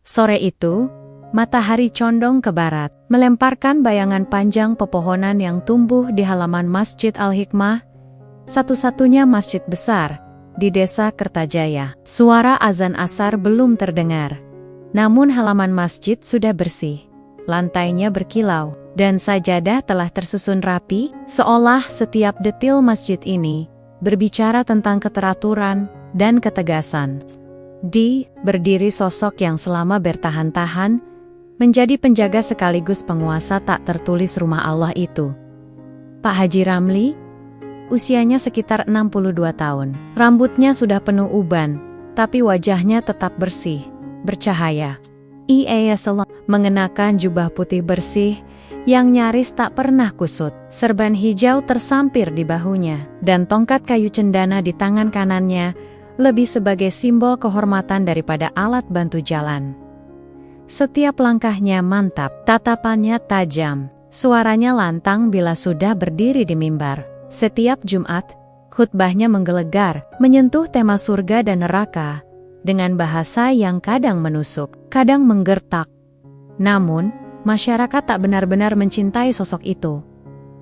Sore itu, matahari condong ke barat, melemparkan bayangan panjang pepohonan yang tumbuh di halaman Masjid Al-Hikmah, satu-satunya masjid besar di desa Kertajaya. Suara azan asar belum terdengar, namun halaman masjid sudah bersih, lantainya berkilau, dan sajadah telah tersusun rapi, seolah setiap detil masjid ini berbicara tentang keteraturan dan ketegasan. Berdiri sosok yang selama bertahan-tahan menjadi penjaga sekaligus penguasa tak tertulis rumah Allah itu. Pak Haji Ramli, usianya sekitar 62 tahun. Rambutnya sudah penuh uban, tapi wajahnya tetap bersih, bercahaya. Ia mengenakan jubah putih bersih yang nyaris tak pernah kusut. Serban hijau tersampir di bahunya, dan tongkat kayu cendana di tangan kanannya lebih sebagai simbol kehormatan daripada alat bantu jalan. Setiap langkahnya mantap, tatapannya tajam, suaranya lantang bila sudah berdiri di mimbar. Setiap Jumat, khutbahnya menggelegar, menyentuh tema surga dan neraka, dengan bahasa yang kadang menusuk, kadang menggertak. Namun, masyarakat tak benar-benar mencintai sosok itu.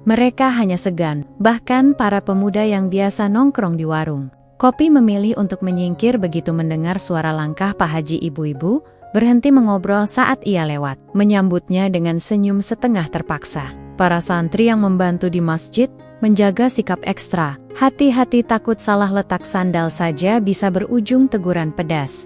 Mereka hanya segan, bahkan para pemuda yang biasa nongkrong di warung kopi memilih untuk menyingkir begitu mendengar suara langkah Pak Haji. Ibu-ibu berhenti mengobrol saat ia lewat, menyambutnya dengan senyum setengah terpaksa. Para santri yang membantu di masjid menjaga sikap ekstra, hati-hati takut salah letak sandal saja bisa berujung teguran pedas.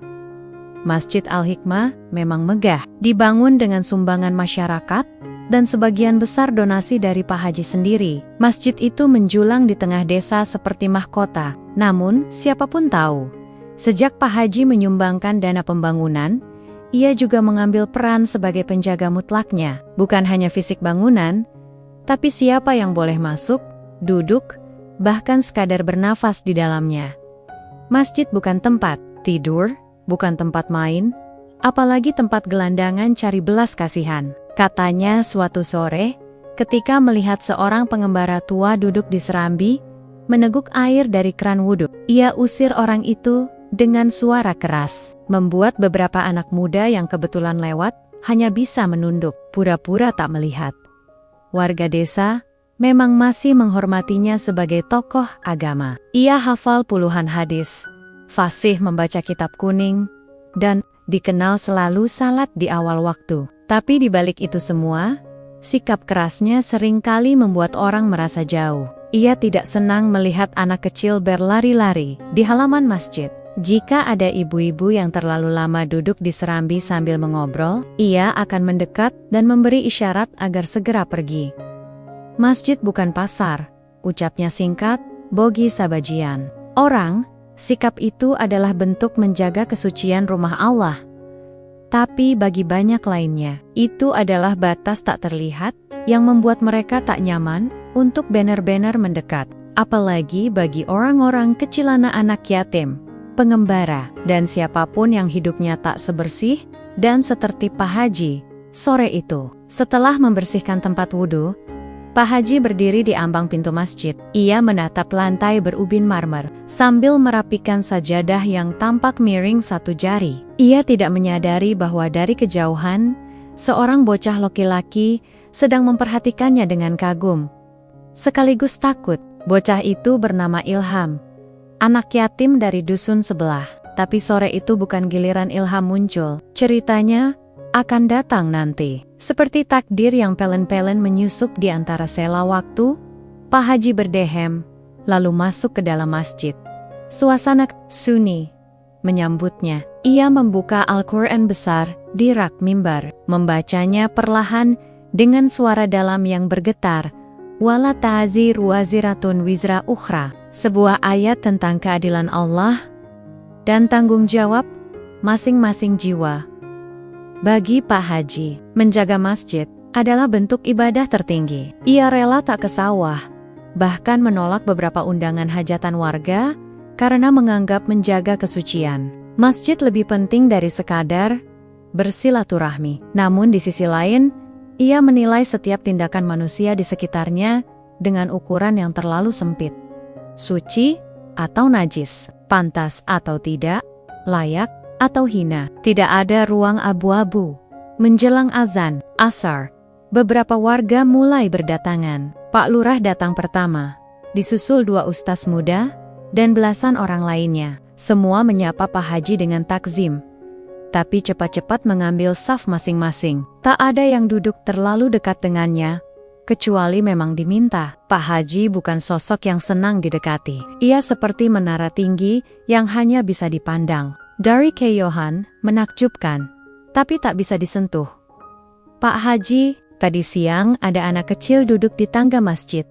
Masjid Al-Hikmah memang megah, dibangun dengan sumbangan masyarakat, dan sebagian besar donasi dari Pak Haji sendiri. Masjid itu menjulang di tengah desa seperti mahkota. Namun, siapapun tahu, sejak Pak Haji menyumbangkan dana pembangunan, ia juga mengambil peran sebagai penjaga mutlaknya. Bukan hanya fisik bangunan, tapi siapa yang boleh masuk, duduk, bahkan sekadar bernafas di dalamnya. Masjid bukan tempat tidur, bukan tempat main, apalagi tempat gelandangan cari belas kasihan. Katanya suatu sore, ketika melihat seorang pengembara tua duduk di serambi, meneguk air dari keran wudhu, ia usir orang itu dengan suara keras, membuat beberapa anak muda yang kebetulan lewat hanya bisa menunduk, pura-pura tak melihat. Warga desa memang masih menghormatinya sebagai tokoh agama. Ia hafal puluhan hadis, fasih membaca kitab kuning, dan dikenal selalu salat di awal waktu. Tapi di balik itu semua, sikap kerasnya seringkali membuat orang merasa jauh. Ia tidak senang melihat anak kecil berlari-lari di halaman masjid. Jika ada ibu-ibu yang terlalu lama duduk di serambi sambil mengobrol, ia akan mendekat dan memberi isyarat agar segera pergi. Masjid bukan pasar, ucapnya singkat, bogi sabajian. Sikap itu adalah bentuk menjaga kesucian rumah Allah. Tapi bagi banyak lainnya, itu adalah batas tak terlihat yang membuat mereka tak nyaman untuk benar-benar mendekat. Apalagi bagi orang-orang kecil, anak yatim, pengembara, dan siapapun yang hidupnya tak sebersih dan setertib Pak Haji. Sore itu, setelah membersihkan tempat wudhu, Pak Haji berdiri di ambang pintu masjid. Ia menatap lantai berubin marmer, sambil merapikan sajadah yang tampak miring satu jari. Ia tidak menyadari bahwa dari kejauhan, seorang bocah laki-laki sedang memperhatikannya dengan kagum, sekaligus takut. Bocah itu bernama Ilham, anak yatim dari dusun sebelah. Tapi sore itu bukan giliran Ilham muncul. Ceritanya akan datang nanti. Seperti takdir yang pelen-pelen menyusup di antara sela waktu, Pak Haji berdehem, lalu masuk ke dalam masjid. Suasana sunyi menyambutnya. Ia membuka Al-Quran besar di rak mimbar, membacanya perlahan dengan suara dalam yang bergetar. Wala ta'ziru waziratun wizra ukhra, sebuah ayat tentang keadilan Allah dan tanggung jawab masing-masing jiwa. Bagi Pak Haji, menjaga masjid adalah bentuk ibadah tertinggi. Ia rela tak ke sawah, bahkan menolak beberapa undangan hajatan warga karena menganggap menjaga kesucian masjid lebih penting dari sekadar bersilaturahmi. Namun di sisi lain, ia menilai setiap tindakan manusia di sekitarnya dengan ukuran yang terlalu sempit. Suci atau najis, pantas atau tidak, layak atau hina. Tidak ada ruang abu-abu. Menjelang azan, asar, beberapa warga mulai berdatangan. Pak Lurah datang pertama, disusul 2 ustaz muda, dan belasan orang lainnya. Semua menyapa Pak Haji dengan takzim, tapi cepat-cepat mengambil saf masing-masing. Tak ada yang duduk terlalu dekat dengannya, kecuali memang diminta. Pak Haji bukan sosok yang senang didekati. Ia seperti menara tinggi yang hanya bisa dipandang. Dari keyyohan, menakjubkan, tapi tak bisa disentuh. Pak Haji, tadi siang ada anak kecil duduk di tangga masjid.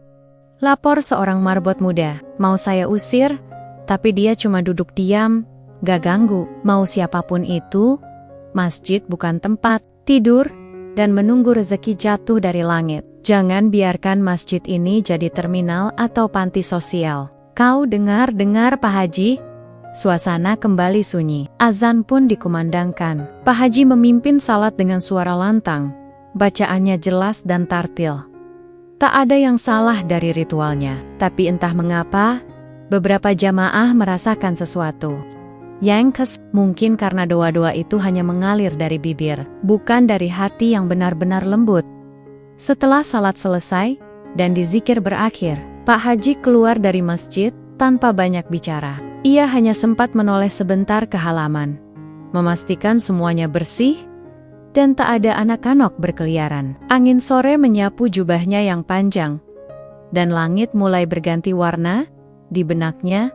Lapor seorang marbot muda, mau saya usir, tapi dia cuma duduk diam, gak ganggu. Mau siapapun itu, masjid bukan tempat tidur dan menunggu rezeki jatuh dari langit. Jangan biarkan masjid ini jadi terminal atau panti sosial. Kau dengar Pak Haji? Suasana kembali sunyi. Azan pun dikumandangkan. Pak Haji memimpin salat dengan suara lantang. Bacaannya jelas dan tartil. Tak ada yang salah dari ritualnya. Tapi entah mengapa, beberapa jamaah merasakan sesuatu. Yang mungkin karena doa-doa itu hanya mengalir dari bibir, bukan dari hati yang benar-benar lembut. Setelah salat selesai dan dizikir berakhir, Pak Haji keluar dari masjid tanpa banyak bicara. Ia hanya sempat menoleh sebentar ke halaman, memastikan semuanya bersih dan tak ada anak-anak berkeliaran. Angin sore menyapu jubahnya yang panjang, dan langit mulai berganti warna. Di benaknya,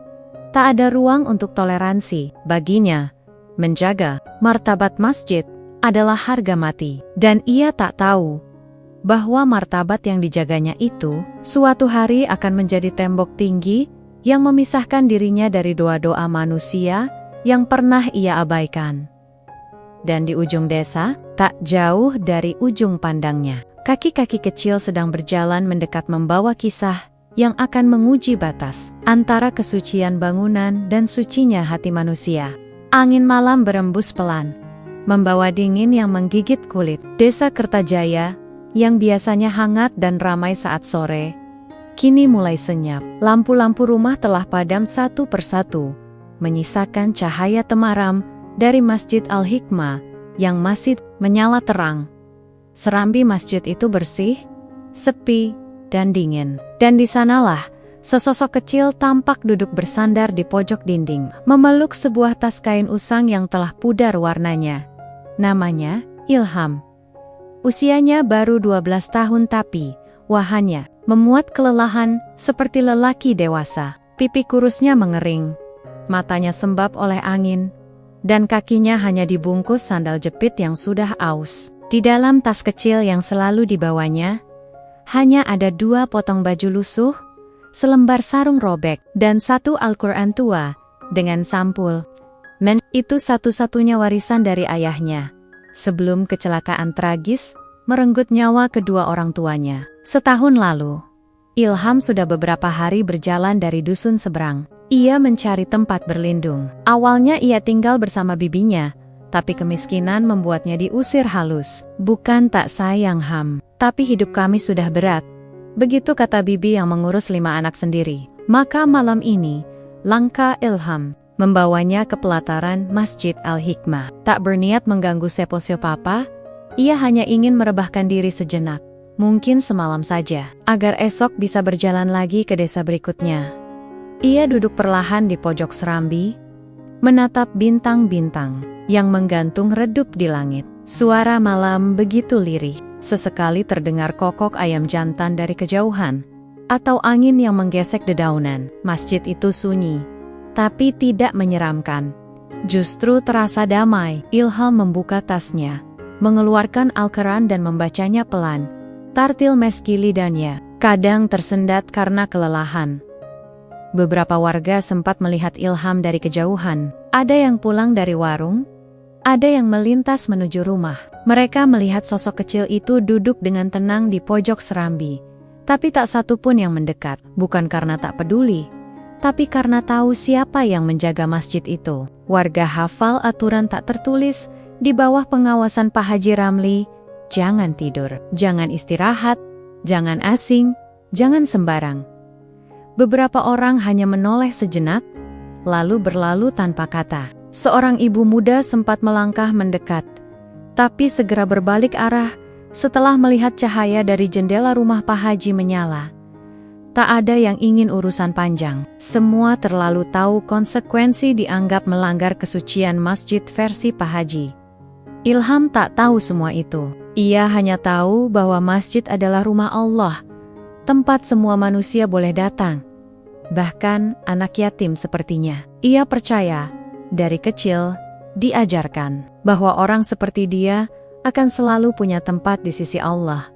tak ada ruang untuk toleransi. Baginya, menjaga martabat masjid adalah harga mati. Dan ia tak tahu bahwa martabat yang dijaganya itu suatu hari akan menjadi tembok tinggi yang memisahkan dirinya dari doa-doa manusia yang pernah ia abaikan. Dan di ujung desa, tak jauh dari ujung pandangnya, kaki-kaki kecil sedang berjalan mendekat membawa kisah yang akan menguji batas antara kesucian bangunan dan sucinya hati manusia. Angin malam berembus pelan, membawa dingin yang menggigit kulit. Desa Kertajaya, yang biasanya hangat dan ramai saat sore, kini mulai senyap. Lampu-lampu rumah telah padam satu persatu, menyisakan cahaya temaram dari Masjid Al-Hikmah yang masih menyala terang. Serambi masjid itu bersih, sepi, dan dingin. Dan di sanalah, sesosok kecil tampak duduk bersandar di pojok dinding, memeluk sebuah tas kain usang yang telah pudar warnanya. Namanya Ilham. Usianya baru 12 tahun tapi, wahanya, memuat kelelahan seperti lelaki dewasa. Pipi kurusnya mengering, matanya sembab oleh angin, dan kakinya hanya dibungkus sandal jepit yang sudah aus. Di dalam tas kecil yang selalu dibawanya, hanya ada 2 potong baju lusuh, selembar sarung robek, dan 1 Al-Quran tua dengan sampul. Itu satu-satunya warisan dari ayahnya sebelum kecelakaan tragis merenggut nyawa kedua orang tuanya. Setahun lalu, Ilham sudah beberapa hari berjalan dari dusun seberang. Ia mencari tempat berlindung. Awalnya ia tinggal bersama bibinya, tapi kemiskinan membuatnya diusir halus. Bukan tak sayang Ham, tapi hidup kami sudah berat. Begitu kata bibi yang mengurus 5 anak sendiri. Maka malam ini, langkah Ilham membawanya ke pelataran Masjid Al-Hikmah. Tak berniat mengganggu sepo-sepo papa, ia hanya ingin merebahkan diri sejenak. Mungkin semalam saja, agar esok bisa berjalan lagi ke desa berikutnya. Ia duduk perlahan di pojok serambi, menatap bintang-bintang yang menggantung redup di langit. Suara malam begitu lirih, sesekali terdengar kokok ayam jantan dari kejauhan, atau angin yang menggesek dedaunan. Masjid itu sunyi, tapi tidak menyeramkan. Justru terasa damai. Ilham membuka tasnya, mengeluarkan Al-Quran dan membacanya pelan. Tartil meski lidahnya kadang tersendat karena kelelahan. Beberapa warga sempat melihat Ilham dari kejauhan. Ada yang pulang dari warung, ada yang melintas menuju rumah. Mereka melihat sosok kecil itu duduk dengan tenang di pojok serambi. Tapi tak satu pun yang mendekat, bukan karena tak peduli, tapi karena tahu siapa yang menjaga masjid itu. Warga hafal aturan tak tertulis di bawah pengawasan Pak Haji Ramli. Jangan tidur, jangan istirahat, jangan asing, jangan sembarang. Beberapa orang hanya menoleh sejenak, lalu berlalu tanpa kata. Seorang ibu muda sempat melangkah mendekat, tapi segera berbalik arah setelah melihat cahaya dari jendela rumah Pak Haji menyala. Tak ada yang ingin urusan panjang. Semua terlalu tahu konsekuensi dianggap melanggar kesucian masjid versi Pak Haji. Ilham tak tahu semua itu. Ia hanya tahu bahwa masjid adalah rumah Allah, tempat semua manusia boleh datang. Bahkan anak yatim sepertinya. Ia percaya, dari kecil, diajarkan bahwa orang seperti dia akan selalu punya tempat di sisi Allah.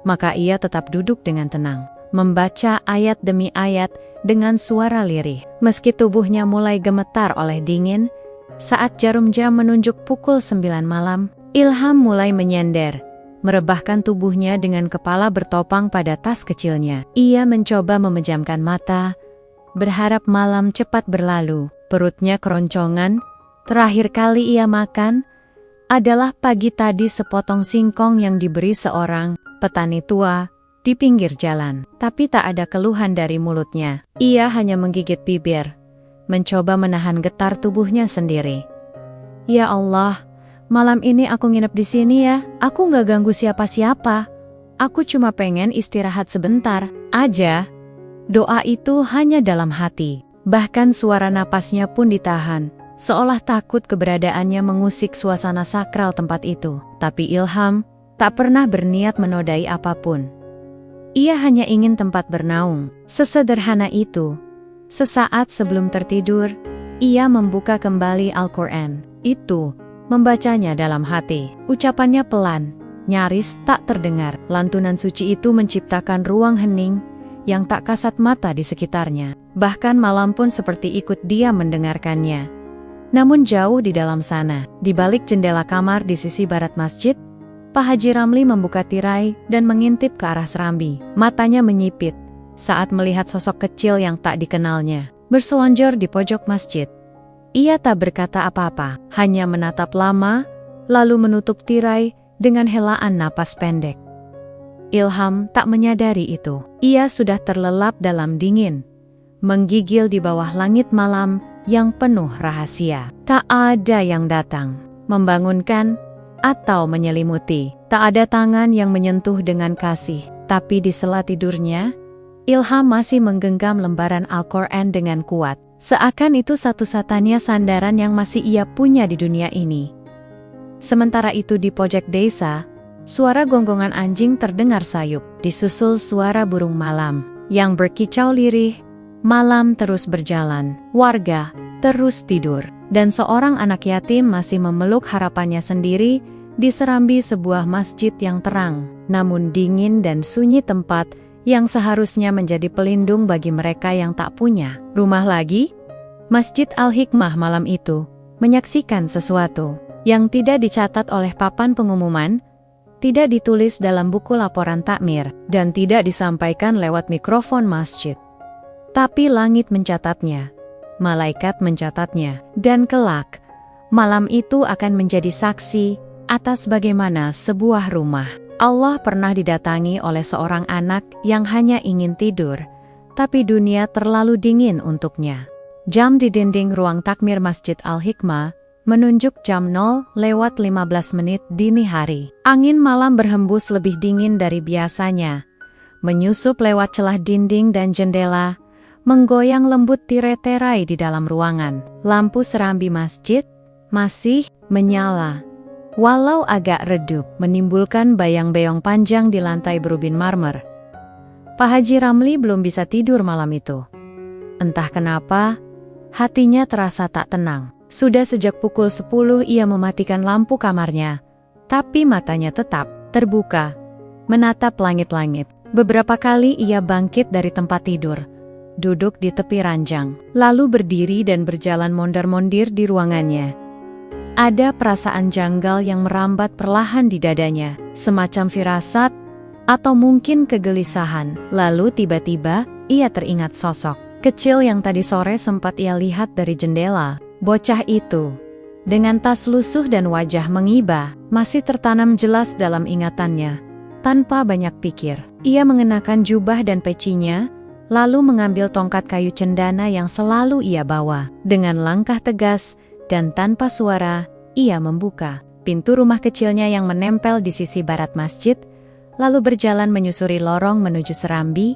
Maka ia tetap duduk dengan tenang, membaca ayat demi ayat dengan suara lirih. Meski tubuhnya mulai gemetar oleh dingin, saat jarum jam menunjuk pukul 9 malam, Ilham mulai menyender, merebahkan tubuhnya dengan kepala bertopang pada tas kecilnya. Ia mencoba memejamkan mata, berharap malam cepat berlalu. Perutnya keroncongan. Terakhir kali ia makan adalah pagi tadi sepotong singkong yang diberi seorang petani tua di pinggir jalan. Tapi tak ada keluhan dari mulutnya. Ia hanya menggigit bibir, mencoba menahan getar tubuhnya sendiri. Ya Allah, malam ini aku nginep di sini ya. Aku nggak ganggu siapa-siapa. Aku cuma pengen istirahat sebentar aja. Doa itu hanya dalam hati. Bahkan suara napasnya pun ditahan, seolah takut keberadaannya mengusik suasana sakral tempat itu. Tapi Ilham tak pernah berniat menodai apapun. Ia hanya ingin tempat bernaung. Sesederhana itu. Sesaat sebelum tertidur, ia membuka kembali Al-Quran. Itu, membacanya dalam hati. Ucapannya pelan, nyaris tak terdengar. Lantunan suci itu menciptakan ruang hening yang tak kasat mata di sekitarnya. Bahkan malam pun seperti ikut dia mendengarkannya. Namun jauh di dalam sana, di balik jendela kamar di sisi barat masjid, Pak Haji Ramli membuka tirai dan mengintip ke arah serambi. Matanya menyipit saat melihat sosok kecil yang tak dikenalnya berselonjor di pojok masjid. Ia tak berkata apa-apa, hanya menatap lama, lalu menutup tirai dengan helaan napas pendek. Ilham tak menyadari itu. Ia sudah terlelap dalam dingin, menggigil di bawah langit malam yang penuh rahasia. Tak ada yang datang, membangunkan, atau menyelimuti. Tak ada tangan yang menyentuh dengan kasih. Tapi di sela tidurnya, Ilham masih menggenggam lembaran Al-Quran dengan kuat. Seakan itu satu-satunya sandaran yang masih ia punya di dunia ini. Sementara itu di pojok desa, suara gonggongan anjing terdengar sayup, disusul suara burung malam yang berkicau lirih. Malam terus berjalan, warga terus tidur, dan seorang anak yatim masih memeluk harapannya sendiri di serambi sebuah masjid yang terang, namun dingin dan sunyi, tempat yang seharusnya menjadi pelindung bagi mereka yang tak punya rumah lagi. Masjid Al-Hikmah malam itu menyaksikan sesuatu yang tidak dicatat oleh papan pengumuman, tidak ditulis dalam buku laporan takmir, dan tidak disampaikan lewat mikrofon masjid. Tapi langit mencatatnya, malaikat mencatatnya, dan kelak, malam itu akan menjadi saksi atas bagaimana sebuah rumah Allah pernah didatangi oleh seorang anak yang hanya ingin tidur, tapi dunia terlalu dingin untuknya. Jam di dinding ruang takmir Masjid Al-Hikmah menunjuk jam 0:15 dini hari. Angin malam berhembus lebih dingin dari biasanya, menyusup lewat celah dinding dan jendela, menggoyang lembut tirai-tirai di dalam ruangan. Lampu serambi masjid masih menyala, walau agak redup, menimbulkan bayang-bayang panjang di lantai berubin marmer. Pak Haji Ramli belum bisa tidur malam itu. Entah kenapa, hatinya terasa tak tenang. Sudah sejak pukul 10 ia mematikan lampu kamarnya, tapi matanya tetap terbuka, menatap langit-langit. Beberapa kali ia bangkit dari tempat tidur, duduk di tepi ranjang, lalu berdiri dan berjalan mondar-mondir di ruangannya. Ada perasaan janggal yang merambat perlahan di dadanya, semacam firasat, atau mungkin kegelisahan. Lalu tiba-tiba, ia teringat sosok kecil yang tadi sore sempat ia lihat dari jendela. Bocah itu, dengan tas lusuh dan wajah mengiba, masih tertanam jelas dalam ingatannya. Tanpa banyak pikir, ia mengenakan jubah dan pecinya, lalu mengambil tongkat kayu cendana yang selalu ia bawa. Dengan langkah tegas, dan tanpa suara, ia membuka pintu rumah kecilnya yang menempel di sisi barat masjid, lalu berjalan menyusuri lorong menuju serambi.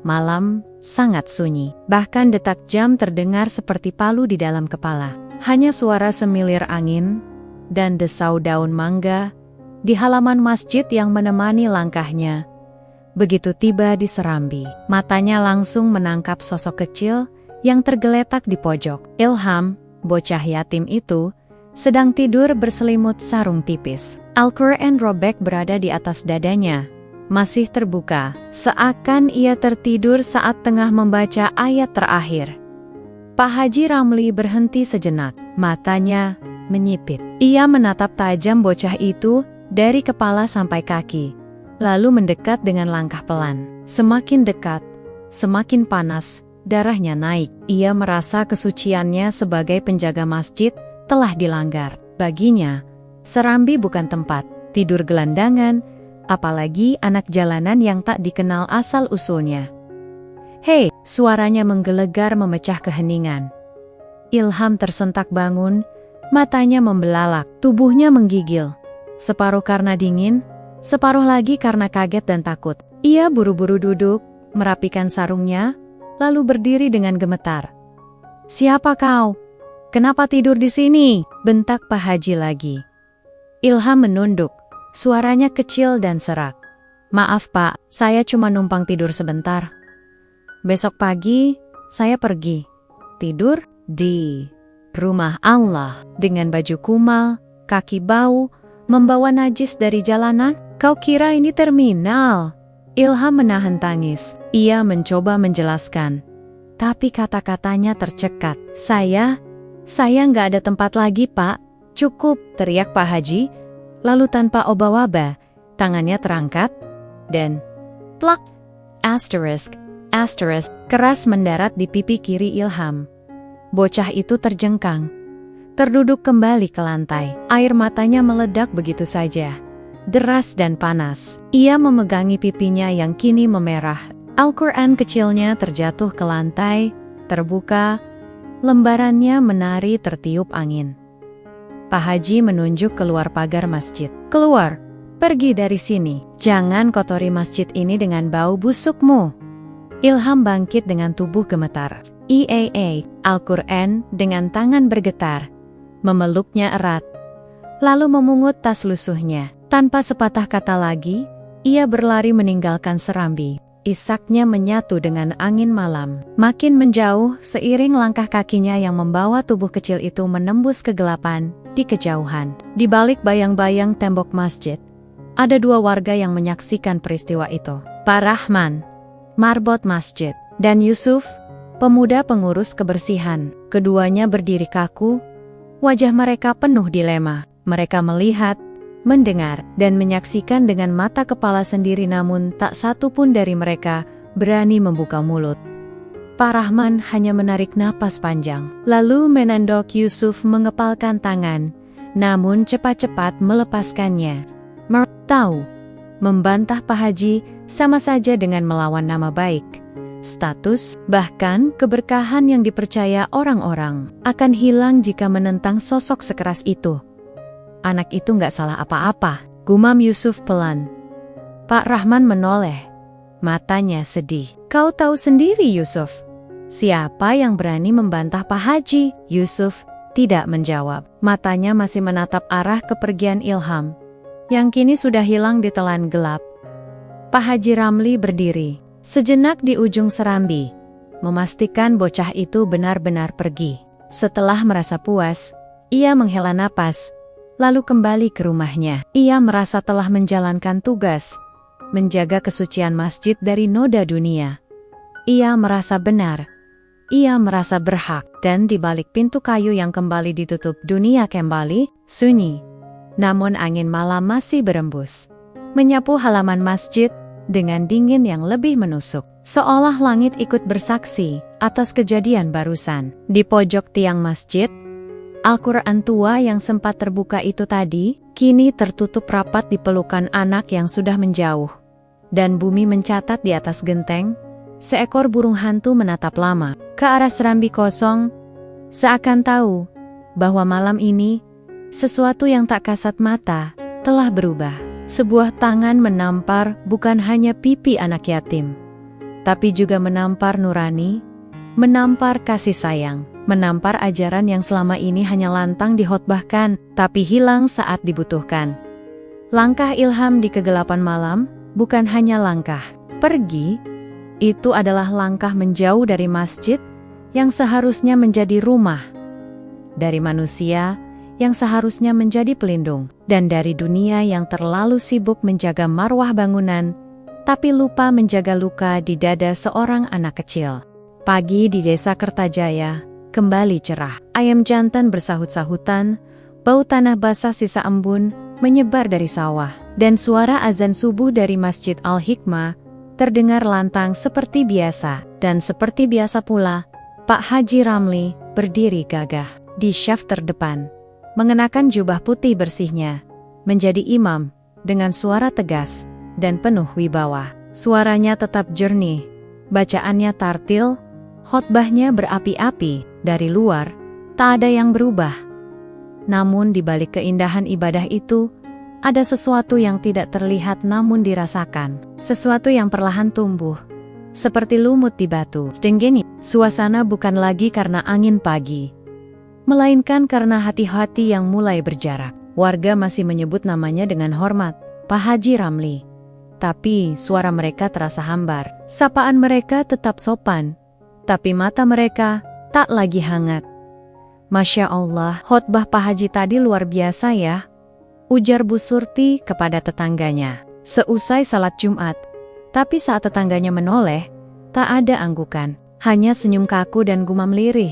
Malam sangat sunyi, bahkan detak jam terdengar seperti palu di dalam kepala. Hanya suara semilir angin dan desau daun mangga di halaman masjid yang menemani langkahnya. Begitu tiba di serambi, matanya langsung menangkap sosok kecil yang tergeletak di pojok. Ilham, bocah yatim itu, sedang tidur berselimut sarung tipis. Al-Quran robek berada di atas dadanya, masih terbuka, seakan ia tertidur saat tengah membaca ayat terakhir. Pak Haji Ramli berhenti sejenak, matanya menyipit. Ia menatap tajam bocah itu dari kepala sampai kaki, lalu mendekat dengan langkah pelan. Semakin dekat, semakin panas, darahnya naik. Ia merasa kesuciannya sebagai penjaga masjid telah dilanggar. Baginya, serambi bukan tempat tidur gelandangan, apalagi anak jalanan yang tak dikenal asal-usulnya. Hei, suaranya menggelegar memecah keheningan. Ilham tersentak bangun, matanya membelalak, tubuhnya menggigil. Separuh karena dingin, separuh lagi karena kaget dan takut. Ia buru-buru duduk, merapikan sarungnya, lalu berdiri dengan gemetar. "Siapa kau? Kenapa tidur di sini?" bentak Pak Haji lagi. Ilham menunduk, suaranya kecil dan serak. "Maaf Pak, saya cuma numpang tidur sebentar. Besok pagi, saya pergi. Tidur di rumah Allah dengan baju kumal, kaki bau, membawa najis dari jalanan. Kau kira ini terminal?" Ilham menahan tangis. Ia mencoba menjelaskan, tapi kata-katanya tercekat. Saya nggak ada tempat lagi, Pak. Cukup, teriak Pak Haji. Lalu tanpa oba-oba, tangannya terangkat, dan plak, asterisk, keras mendarat di pipi kiri Ilham. Bocah itu terjengkang, terduduk kembali ke lantai. Air matanya meledak begitu saja, deras dan panas. Ia memegangi pipinya yang kini memerah. Al-Quran kecilnya terjatuh ke lantai, terbuka, lembarannya menari tertiup angin. Pak Haji menunjuk keluar pagar masjid. "Keluar, pergi dari sini. Jangan kotori masjid ini dengan bau busukmu." Ilham bangkit dengan tubuh gemetar. Al-Quran dengan tangan bergetar, memeluknya erat, lalu memungut tas lusuhnya. Tanpa sepatah kata lagi, ia berlari meninggalkan serambi. Isaknya menyatu dengan angin malam. Makin menjauh seiring langkah kakinya yang membawa tubuh kecil itu menembus kegelapan di kejauhan. Di balik bayang-bayang tembok masjid, ada dua warga yang menyaksikan peristiwa itu. Pak Rahman, marbot masjid, dan Yusuf, pemuda pengurus kebersihan. Keduanya berdiri kaku, wajah mereka penuh dilema. Mereka melihat, mendengar, dan menyaksikan dengan mata kepala sendiri, namun tak satu pun dari mereka berani membuka mulut. Pak Rahman hanya menarik napas panjang, lalu menendok Yusuf mengepalkan tangan, namun cepat-cepat melepaskannya. Tahu, membantah Pak Haji sama saja dengan melawan nama baik, status, bahkan keberkahan yang dipercaya orang-orang akan hilang jika menentang sosok sekeras itu. Anak itu nggak salah apa-apa, gumam Yusuf pelan. Pak Rahman menoleh, matanya sedih. Kau tahu sendiri Yusuf, siapa yang berani membantah Pak Haji? Yusuf tidak menjawab, matanya masih menatap arah kepergian Ilham, yang kini sudah hilang di telan gelap. Pak Haji Ramli berdiri sejenak di ujung serambi, memastikan bocah itu benar-benar pergi. Setelah merasa puas, ia menghela napas, lalu kembali ke rumahnya. Ia merasa telah menjalankan tugas, menjaga kesucian masjid dari noda dunia. Ia merasa benar, ia merasa berhak, dan di balik pintu kayu yang kembali ditutup, dunia kembali sunyi. Namun angin malam masih berembus, menyapu halaman masjid dengan dingin yang lebih menusuk. Seolah langit ikut bersaksi atas kejadian barusan. Di pojok tiang masjid, Al-Quran tua yang sempat terbuka itu tadi, kini tertutup rapat di pelukan anak yang sudah menjauh. Dan bumi mencatat di atas genteng, seekor burung hantu menatap lama ke arah serambi kosong, seakan tahu bahwa malam ini, sesuatu yang tak kasat mata telah berubah. Sebuah tangan menampar bukan hanya pipi anak yatim, tapi juga menampar nurani, menampar kasih sayang, menampar ajaran yang selama ini hanya lantang dihotbahkan, tapi hilang saat dibutuhkan. Langkah Ilham di kegelapan malam bukan hanya langkah pergi, itu adalah langkah menjauh dari masjid yang seharusnya menjadi rumah, dari manusia yang seharusnya menjadi pelindung, dan dari dunia yang terlalu sibuk menjaga marwah bangunan, tapi lupa menjaga luka di dada seorang anak kecil. Pagi di desa Kertajaya kembali cerah. Ayam jantan bersahut-sahutan, bau tanah basah sisa embun menyebar dari sawah, dan suara azan subuh dari Masjid Al-Hikmah terdengar lantang seperti biasa. Dan seperti biasa pula, Pak Haji Ramli berdiri gagah di syaf terdepan, mengenakan jubah putih bersihnya, menjadi imam dengan suara tegas dan penuh wibawa. Suaranya tetap jernih, bacaannya tartil, khotbahnya berapi-api. Dari luar, tak ada yang berubah. Namun di balik keindahan ibadah itu, ada sesuatu yang tidak terlihat namun dirasakan. Sesuatu yang perlahan tumbuh, seperti lumut di batu. Sedengini, suasana bukan lagi karena angin pagi, melainkan karena hati-hati yang mulai berjarak. Warga masih menyebut namanya dengan hormat, Pak Haji Ramli. Tapi suara mereka terasa hambar. Sapaan mereka tetap sopan, tapi mata mereka tak lagi hangat. Masya Allah, khotbah Pak Haji tadi luar biasa ya, ujar Bu Surti kepada tetangganya. Seusai salat Jumat, tapi saat tetangganya menoleh, tak ada anggukan, hanya senyum kaku dan gumam lirih.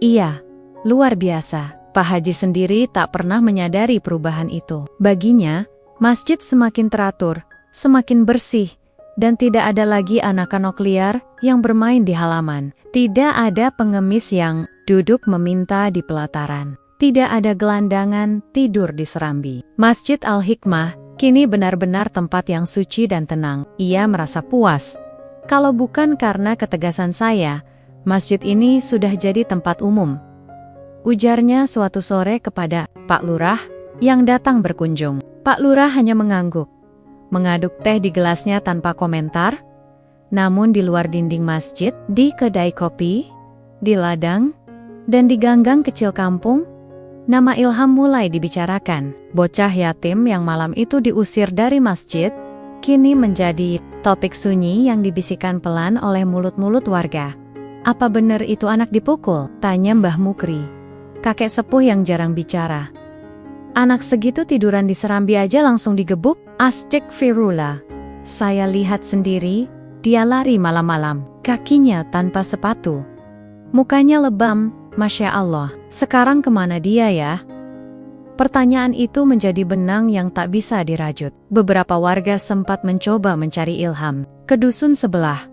Iya, luar biasa. Pak Haji sendiri tak pernah menyadari perubahan itu. Baginya, masjid semakin teratur, semakin bersih, dan tidak ada lagi anak-anak liar yang bermain di halaman. Tidak ada pengemis yang duduk meminta di pelataran. Tidak ada gelandangan tidur di serambi. Masjid Al-Hikmah kini benar-benar tempat yang suci dan tenang. Ia merasa puas. Kalau bukan karena ketegasan saya, masjid ini sudah jadi tempat umum, ujarnya suatu sore kepada Pak Lurah yang datang berkunjung. Pak Lurah hanya mengangguk, mengaduk teh di gelasnya tanpa komentar. Namun di luar dinding masjid, di kedai kopi, di ladang, dan di ganggang kecil kampung, nama Ilham mulai dibicarakan. Bocah yatim yang malam itu diusir dari masjid, kini menjadi topik sunyi yang dibisikkan pelan oleh mulut-mulut warga. Apa benar itu anak dipukul? Tanya Mbah Mukri, kakek sepuh yang jarang bicara. Anak segitu tiduran di serambi aja langsung digebuk? Astagfirullah. Saya lihat sendiri, dia lari malam-malam, kakinya tanpa sepatu. Mukanya lebam, Masya Allah. Sekarang kemana dia ya? Pertanyaan itu menjadi benang yang tak bisa dirajut. Beberapa warga sempat mencoba mencari Ilham ke dusun sebelah,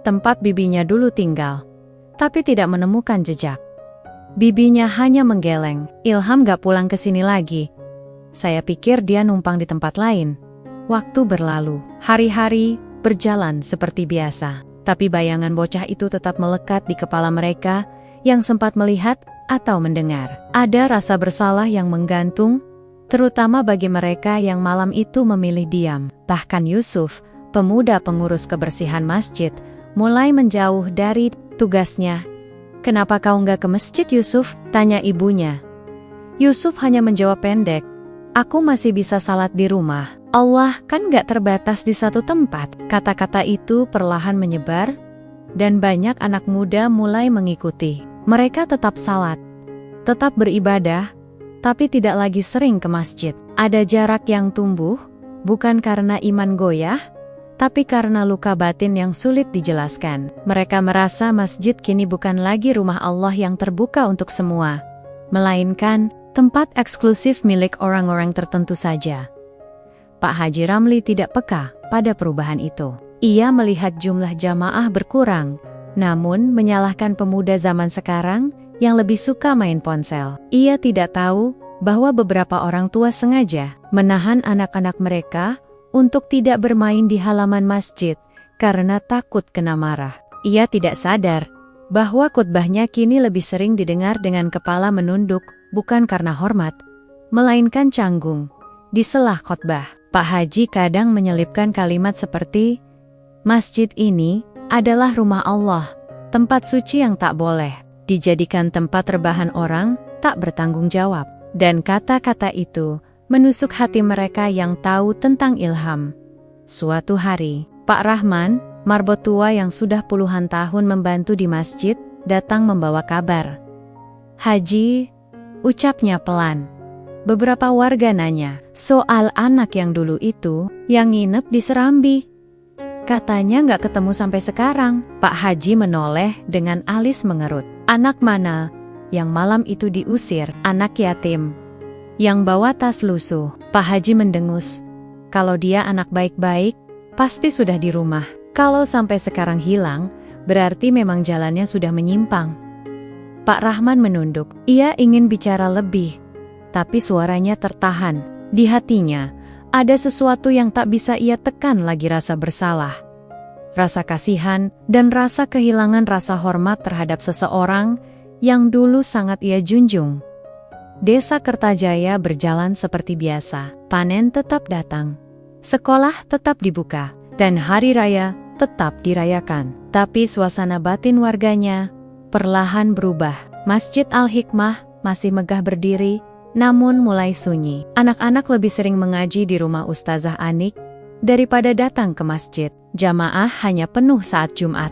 tempat bibinya dulu tinggal, tapi tidak menemukan jejak. Bibinya hanya menggeleng, Ilham gak pulang ke sini lagi. Saya pikir dia numpang di tempat lain. Waktu berlalu, hari-hari berjalan seperti biasa, tapi bayangan bocah itu tetap melekat di kepala mereka yang sempat melihat atau mendengar. Ada rasa bersalah yang menggantung, terutama bagi mereka yang malam itu memilih diam. Bahkan Yusuf, pemuda pengurus kebersihan masjid, mulai menjauh dari tugasnya. Kenapa kau nggak ke masjid, Yusuf? Tanya ibunya. Yusuf hanya menjawab pendek, aku masih bisa salat di rumah. Allah kan nggak terbatas di satu tempat. Kata-kata itu perlahan menyebar, dan banyak anak muda mulai mengikuti. Mereka tetap salat, tetap beribadah, tapi tidak lagi sering ke masjid. Ada jarak yang tumbuh, bukan karena iman goyah, tapi karena luka batin yang sulit dijelaskan. Mereka merasa masjid kini bukan lagi rumah Allah yang terbuka untuk semua, melainkan tempat eksklusif milik orang-orang tertentu saja. Pak Haji Ramli tidak peka pada perubahan itu. Ia melihat jumlah jamaah berkurang, namun menyalahkan pemuda zaman sekarang yang lebih suka main ponsel. Ia tidak tahu bahwa beberapa orang tua sengaja menahan anak-anak mereka untuk tidak bermain di halaman masjid karena takut kena marah. Ia tidak sadar bahwa khutbahnya kini lebih sering didengar dengan kepala menunduk bukan karena hormat, melainkan canggung. Di sela khotbah, Pak Haji kadang menyelipkan kalimat seperti, "Masjid ini adalah rumah Allah, tempat suci yang tak boleh dijadikan tempat rebahan orang tak bertanggung jawab." Dan kata-kata itu menusuk hati mereka yang tahu tentang ilham. Suatu hari, Pak Rahman, marbot tua yang sudah puluhan tahun membantu di masjid, datang membawa kabar. "Haji," ucapnya pelan. Beberapa warga nanya soal anak yang dulu itu, yang nginep di Serambi. Katanya nggak ketemu sampai sekarang. Pak Haji menoleh dengan alis mengerut. "Anak mana yang malam itu diusir?" "Anak yatim yang bawa tas lusuh." Pak Haji mendengus. "Kalau dia anak baik-baik, pasti sudah di rumah. Kalau sampai sekarang hilang, berarti memang jalannya sudah menyimpang." Pak Rahman menunduk. Ia ingin bicara lebih, tapi suaranya tertahan. Di hatinya, ada sesuatu yang tak bisa ia tekan lagi, rasa bersalah, rasa kasihan, dan rasa kehilangan rasa hormat terhadap seseorang yang dulu sangat ia junjung. Desa Kertajaya berjalan seperti biasa. Panen tetap datang, sekolah tetap dibuka, dan hari raya tetap dirayakan. Tapi suasana batin warganya perlahan berubah. Masjid Al-Hikmah masih megah berdiri, namun mulai sunyi. Anak-anak lebih sering mengaji di rumah Ustazah Anik daripada datang ke masjid. Jamaah hanya penuh saat Jumat.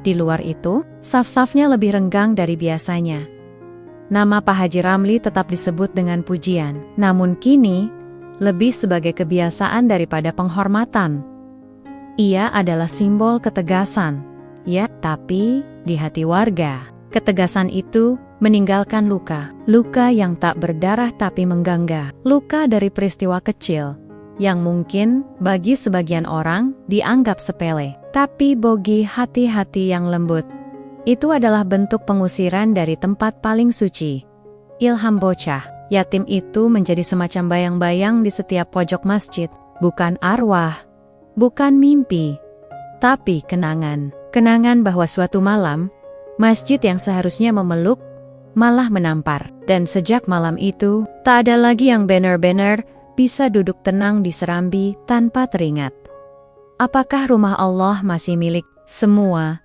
Di luar itu, saf-safnya lebih renggang dari biasanya. Nama Pak Haji Ramli tetap disebut dengan pujian, namun kini lebih sebagai kebiasaan daripada penghormatan. Ia adalah simbol ketegasan, ya, tapi di hati warga, ketegasan itu meninggalkan luka. Luka yang tak berdarah tapi menggangga. Luka dari peristiwa kecil yang mungkin bagi sebagian orang dianggap sepele, tapi bagi hati-hati yang lembut, itu adalah bentuk pengusiran dari tempat paling suci. Ilham bocah yatim itu menjadi semacam bayang-bayang di setiap pojok masjid. Bukan arwah, bukan mimpi, tapi kenangan. Kenangan bahwa suatu malam, masjid yang seharusnya memeluk malah menampar. Dan sejak malam itu, tak ada lagi yang benar-benar bisa duduk tenang di Serambi tanpa teringat. Apakah rumah Allah masih milik semua,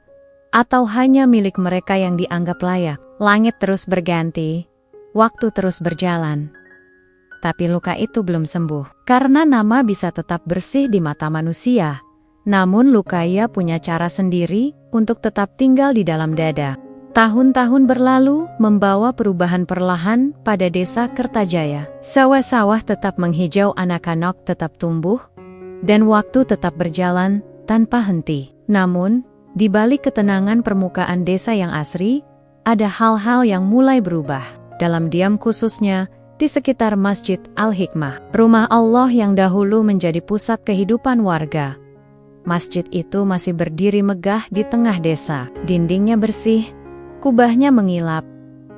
atau hanya milik mereka yang dianggap layak? Langit terus berganti, waktu terus berjalan. Tapi luka itu belum sembuh. Karena nama bisa tetap bersih di mata manusia, namun luka ia punya cara sendiri untuk tetap tinggal di dalam dada. Tahun-tahun berlalu membawa perubahan perlahan pada desa Kertajaya. Sawah-sawah tetap menghijau, anak-anak tetap tumbuh, dan waktu tetap berjalan tanpa henti. Namun, di balik ketenangan permukaan desa yang asri, ada hal-hal yang mulai berubah. Dalam diam, khususnya di sekitar Masjid Al-Hikmah, rumah Allah yang dahulu menjadi pusat kehidupan warga. Masjid itu masih berdiri megah di tengah desa. Dindingnya bersih, kubahnya mengilap,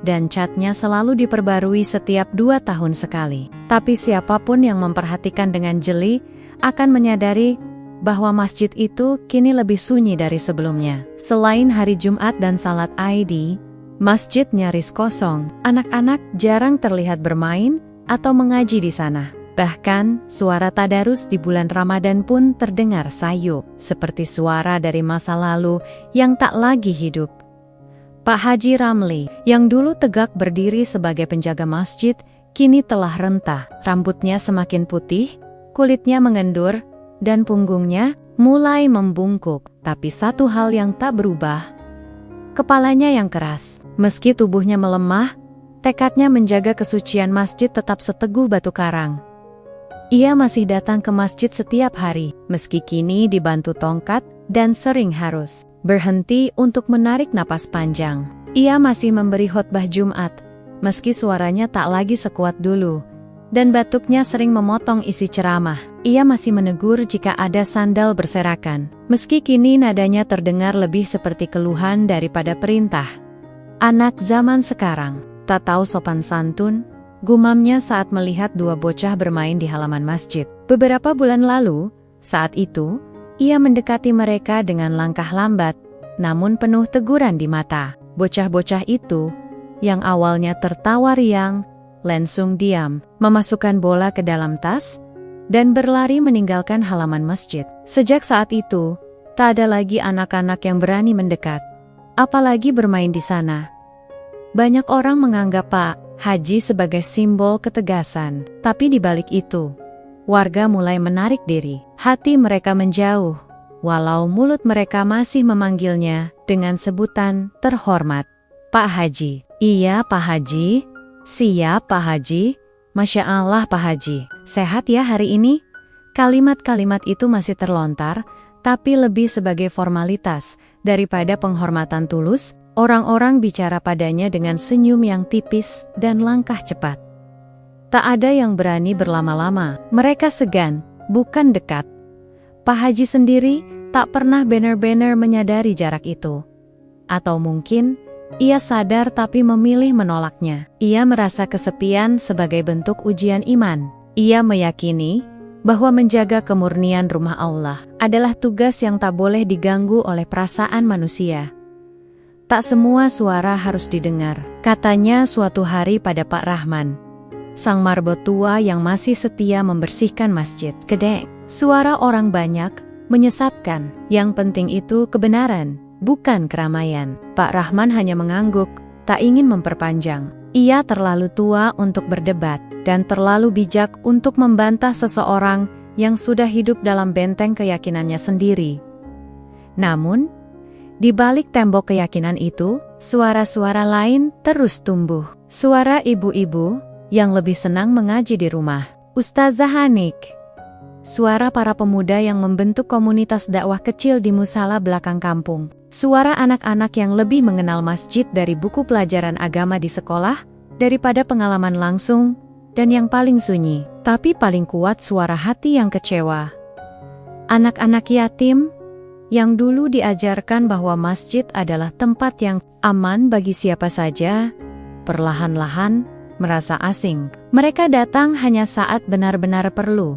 dan catnya selalu diperbarui setiap 2 tahun sekali. Tapi siapapun yang memperhatikan dengan jeli akan menyadari bahwa masjid itu kini lebih sunyi dari sebelumnya. Selain hari Jumat dan salat Aid, masjid nyaris kosong. Anak-anak jarang terlihat bermain atau mengaji di sana. Bahkan, suara tadarus di bulan Ramadan pun terdengar sayu, seperti suara dari masa lalu yang tak lagi hidup. Pak Haji Ramli, yang dulu tegak berdiri sebagai penjaga masjid, kini telah renta. Rambutnya semakin putih, kulitnya mengendur, dan punggungnya mulai membungkuk. Tapi satu hal yang tak berubah, kepalanya yang keras. Meski tubuhnya melemah, tekadnya menjaga kesucian masjid tetap seteguh batu karang. Ia masih datang ke masjid setiap hari, meski kini dibantu tongkat dan sering harus berhenti untuk menarik napas panjang. Ia masih memberi khotbah Jumat, meski suaranya tak lagi sekuat dulu, dan batuknya sering memotong isi ceramah. Ia masih menegur jika ada sandal berserakan, meski kini nadanya terdengar lebih seperti keluhan daripada perintah. Anak zaman sekarang tak tahu sopan santun, gumamnya saat melihat 2 bocah bermain di halaman masjid. Beberapa bulan lalu, saat itu, ia mendekati mereka dengan langkah lambat, namun penuh teguran di mata. Bocah-bocah itu yang awalnya tertawa riang, langsung diam, memasukkan bola ke dalam tas, dan berlari meninggalkan halaman masjid. Sejak saat itu, tak ada lagi anak-anak yang berani mendekat, apalagi bermain di sana. Banyak orang menganggap Pak Haji sebagai simbol ketegasan, tapi di balik itu, warga mulai menarik diri. Hati mereka menjauh, walau mulut mereka masih memanggilnya dengan sebutan terhormat. Pak Haji. Iya Pak Haji. Siap Pak Haji. Masya Allah Pak Haji. Sehat ya hari ini? Kalimat-kalimat itu masih terlontar, tapi lebih sebagai formalitas daripada penghormatan tulus. Orang-orang bicara padanya dengan senyum yang tipis dan langkah cepat. Tak ada yang berani berlama-lama. Mereka segan, bukan dekat. Pak Haji sendiri tak pernah benar-benar menyadari jarak itu. Atau mungkin ia sadar tapi memilih menolaknya. Ia merasa kesepian sebagai bentuk ujian iman. Ia meyakini bahwa menjaga kemurnian rumah Allah adalah tugas yang tak boleh diganggu oleh perasaan manusia. Tak semua suara harus didengar, katanya suatu hari pada Pak Rahman, sang marbot tua yang masih setia membersihkan masjid. Kedek, suara orang banyak, menyesatkan. Yang penting itu kebenaran, bukan keramaian. Pak Rahman hanya mengangguk, tak ingin memperpanjang. Ia terlalu tua untuk berdebat, dan terlalu bijak untuk membantah seseorang yang sudah hidup dalam benteng keyakinannya sendiri. Namun, di balik tembok keyakinan itu, suara-suara lain terus tumbuh. Suara ibu-ibu yang lebih senang mengaji di rumah. Ustazah Hanik. Suara para pemuda yang membentuk komunitas dakwah kecil di musala belakang kampung. Suara anak-anak yang lebih mengenal masjid dari buku pelajaran agama di sekolah daripada pengalaman langsung, dan yang paling sunyi, tapi paling kuat suara hati yang kecewa. Anak-anak yatim yang dulu diajarkan bahwa masjid adalah tempat yang aman bagi siapa saja, perlahan-lahan merasa asing. Mereka datang hanya saat benar-benar perlu,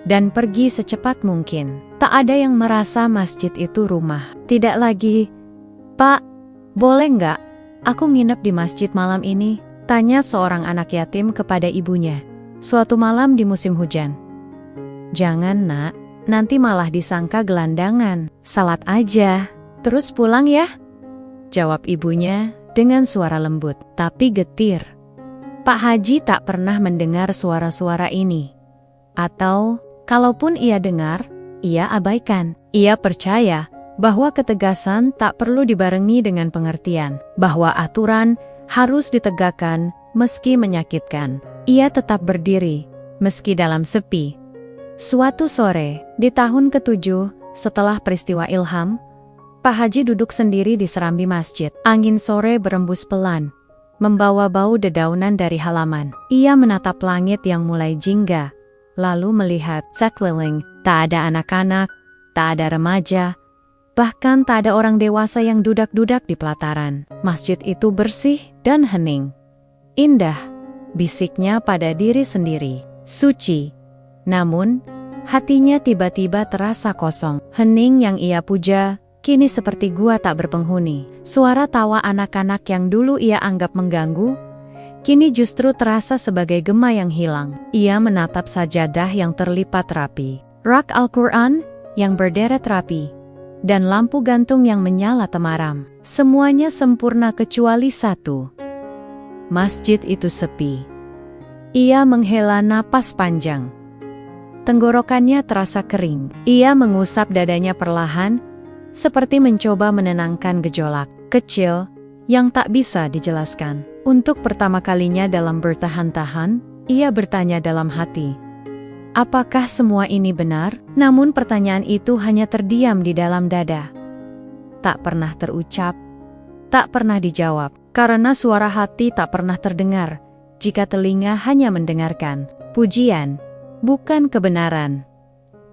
dan pergi secepat mungkin. Tak ada yang merasa masjid itu rumah. Tidak lagi, "Pak, boleh nggak aku nginep di masjid malam ini?" tanya seorang anak yatim kepada ibunya, suatu malam di musim hujan. "Jangan nak, nanti malah disangka gelandangan. Salat aja, terus pulang ya," jawab ibunya dengan suara lembut, tapi getir. Pak Haji tak pernah mendengar suara-suara ini. Atau, kalaupun ia dengar, ia abaikan. Ia percaya bahwa ketegasan tak perlu dibarengi dengan pengertian, bahwa aturan harus ditegakkan meski menyakitkan. Ia tetap berdiri, meski dalam sepi. Suatu sore, di tahun ke-7 setelah peristiwa Ilham, Pak Haji duduk sendiri di serambi masjid. Angin sore berembus pelan, membawa bau dedaunan dari halaman. Ia menatap langit yang mulai jingga, lalu melihat sekeliling. Tak ada anak-anak, tak ada remaja, bahkan tak ada orang dewasa yang dudak-dudak di pelataran. Masjid itu bersih dan hening. Indah, bisiknya pada diri sendiri. Suci. Namun, hatinya tiba-tiba terasa kosong. Hening yang ia puja, kini seperti gua tak berpenghuni. Suara tawa anak-anak yang dulu ia anggap mengganggu, kini justru terasa sebagai gema yang hilang. Ia menatap sajadah yang terlipat rapi, rak Al-Quran yang berderet rapi, dan lampu gantung yang menyala temaram. Semuanya sempurna kecuali satu. Masjid itu sepi. Ia menghela napas panjang. Tenggorokannya terasa kering. Ia mengusap dadanya perlahan, seperti mencoba menenangkan gejolak kecil yang tak bisa dijelaskan. Untuk pertama kalinya dalam bertahan-tahan, ia bertanya dalam hati, apakah semua ini benar? Namun pertanyaan itu hanya terdiam di dalam dada. Tak pernah terucap, tak pernah dijawab, karena suara hati tak pernah terdengar, jika telinga hanya mendengarkan pujian, bukan kebenaran.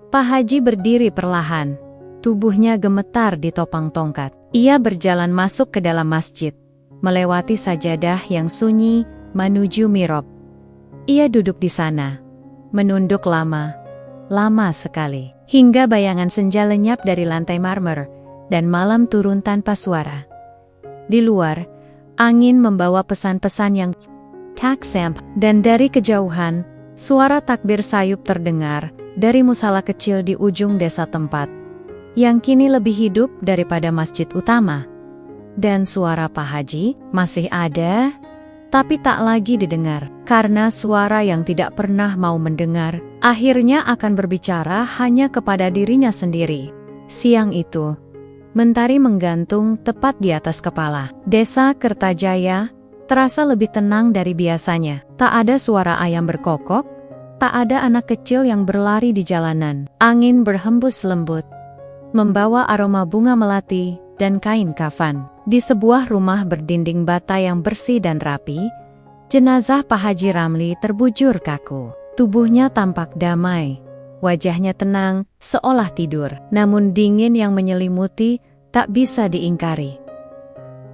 Pak Haji berdiri perlahan, tubuhnya gemetar di topang tongkat. Ia berjalan masuk ke dalam masjid, melewati sajadah yang sunyi menuju mihrab. Ia duduk di sana, menunduk lama sekali, hingga bayangan senja lenyap dari lantai marmer, dan malam turun tanpa suara. Di luar, Angin membawa pesan-pesan yang taksam, dan dari kejauhan, suara takbir sayup terdengar dari musala kecil di ujung desa tempat, yang kini lebih hidup daripada masjid utama. Dan suara Pak Haji masih ada, tapi tak lagi didengar, karena suara yang tidak pernah mau mendengar, akhirnya akan berbicara hanya kepada dirinya sendiri. Siang itu, mentari menggantung tepat di atas kepala. Desa Kertajaya terasa lebih tenang dari biasanya. Tak ada suara ayam berkokok, tak ada anak kecil yang berlari di jalanan. Angin berhembus lembut, membawa aroma bunga melati dan kain kafan. Di sebuah rumah berdinding bata yang bersih dan rapi, jenazah Pak Haji Ramli terbujur kaku. Tubuhnya tampak damai, wajahnya tenang, seolah tidur. Namun dingin yang menyelimuti tak bisa diingkari.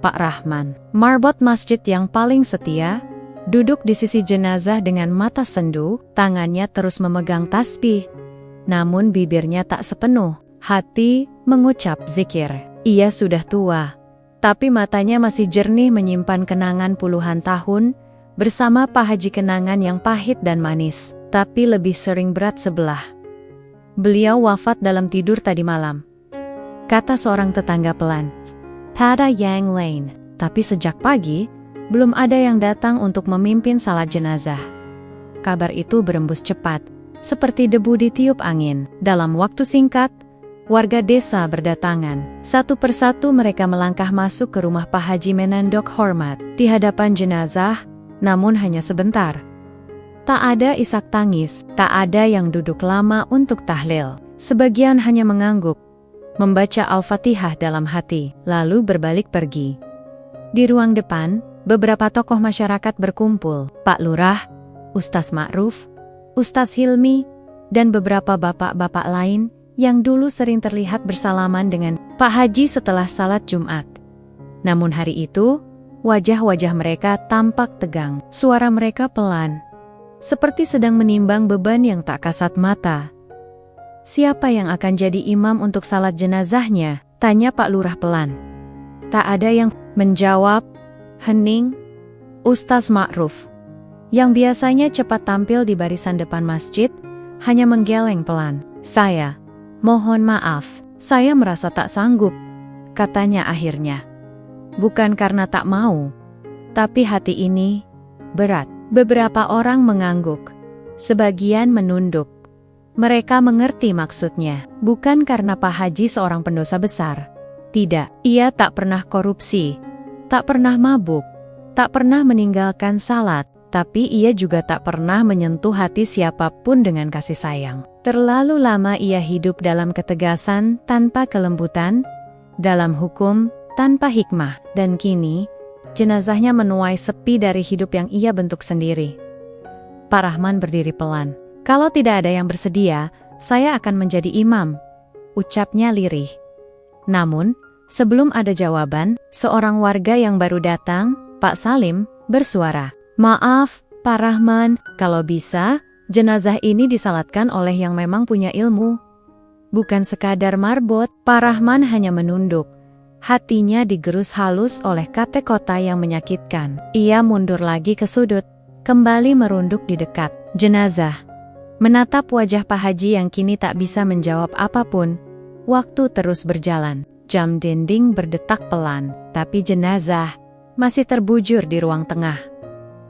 Pak Rahman, marbot masjid yang paling setia, duduk di sisi jenazah dengan mata sendu, tangannya terus memegang tasbih. Namun bibirnya tak sepenuh hati mengucap zikir. Ia sudah tua, tapi matanya masih jernih menyimpan kenangan puluhan tahun bersama Pak Haji, kenangan yang pahit dan manis, tapi lebih sering berat sebelah. Beliau wafat dalam tidur tadi malam, kata seorang tetangga pelan, pada Yang Lain. Tapi sejak pagi, belum ada yang datang untuk memimpin salat jenazah. Kabar itu berembus cepat, seperti debu ditiup angin. Dalam waktu singkat, warga desa berdatangan. Satu persatu mereka melangkah masuk ke rumah Pak Haji menandok hormat di hadapan jenazah, namun hanya sebentar. Tak ada isak tangis, tak ada yang duduk lama untuk tahlil. Sebagian hanya mengangguk, membaca Al-Fatihah dalam hati, lalu berbalik pergi. Di ruang depan, beberapa tokoh masyarakat berkumpul. Pak Lurah, Ustaz Ma'ruf, Ustaz Hilmi, dan beberapa bapak-bapak lain yang dulu sering terlihat bersalaman dengan Pak Haji setelah salat Jumat. Namun hari itu, wajah-wajah mereka tampak tegang. Suara mereka pelan, seperti sedang menimbang beban yang tak kasat mata. Siapa yang akan jadi imam untuk salat jenazahnya? Tanya Pak Lurah pelan. Tak ada yang menjawab. Hening. Ustaz Ma'ruf, yang biasanya cepat tampil di barisan depan masjid, hanya menggeleng pelan. Saya mohon maaf, saya merasa tak sanggup, katanya akhirnya. Bukan karena tak mau, tapi hati ini berat. Beberapa orang mengangguk, sebagian menunduk. Mereka mengerti maksudnya, bukan karena Pak Haji seorang pendosa besar. Tidak, ia tak pernah korupsi, tak pernah mabuk, tak pernah meninggalkan salat, tapi ia juga tak pernah menyentuh hati siapapun dengan kasih sayang. Terlalu lama ia hidup dalam ketegasan tanpa kelembutan, dalam hukum tanpa hikmah, dan kini jenazahnya menuai sepi dari hidup yang ia bentuk sendiri. Pak Rahman berdiri pelan. Kalau tidak ada yang bersedia, saya akan menjadi imam, ucapnya lirih. Namun, sebelum ada jawaban, seorang warga yang baru datang, Pak Salim, bersuara. Maaf, Pak Rahman, kalau bisa, jenazah ini disalatkan oleh yang memang punya ilmu. Bukan sekadar marbot. Pak Rahman hanya menunduk. Hatinya digerus halus oleh kata-kata yang menyakitkan. Ia mundur lagi ke sudut, kembali merunduk di dekat jenazah. Menatap wajah Pak Haji yang kini tak bisa menjawab apapun. Waktu terus berjalan. Jam dinding berdetak pelan, tapi jenazah masih terbujur di ruang tengah.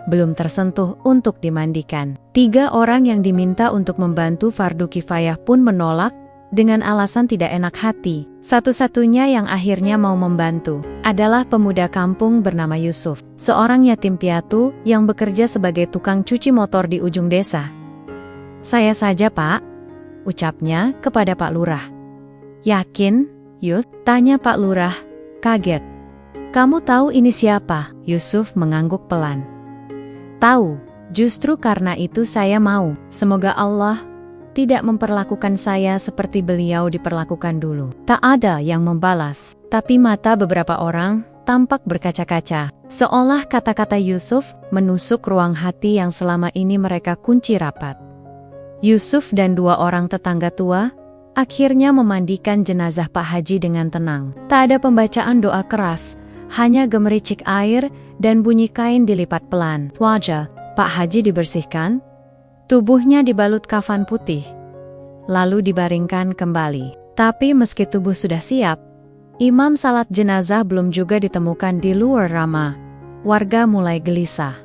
Belum tersentuh untuk dimandikan. 3 orang yang diminta untuk membantu fardu kifayah pun menolak dengan alasan tidak enak hati. Satu-satunya yang akhirnya mau membantu adalah pemuda kampung bernama Yusuf, seorang yatim piatu yang bekerja sebagai tukang cuci motor di ujung desa. Saya saja, Pak, ucapnya kepada Pak Lurah. Yakin, Yus? Tanya Pak Lurah, kaget. Kamu tahu ini siapa? Yusuf mengangguk pelan. Tahu, justru karena itu saya mau. Semoga Allah tidak memperlakukan saya seperti beliau diperlakukan dulu. Tak ada yang membalas, tapi mata beberapa orang tampak berkaca-kaca, seolah kata-kata Yusuf menusuk ruang hati yang selama ini mereka kunci rapat. Yusuf dan 2 orang tetangga tua akhirnya memandikan jenazah Pak Haji dengan tenang. Tak ada pembacaan doa keras, hanya gemericik air dan bunyi kain dilipat pelan. Wajah Pak Haji dibersihkan, tubuhnya dibalut kafan putih, lalu dibaringkan kembali. Tapi meski tubuh sudah siap, imam salat jenazah belum juga ditemukan di luar Rama. Warga mulai gelisah.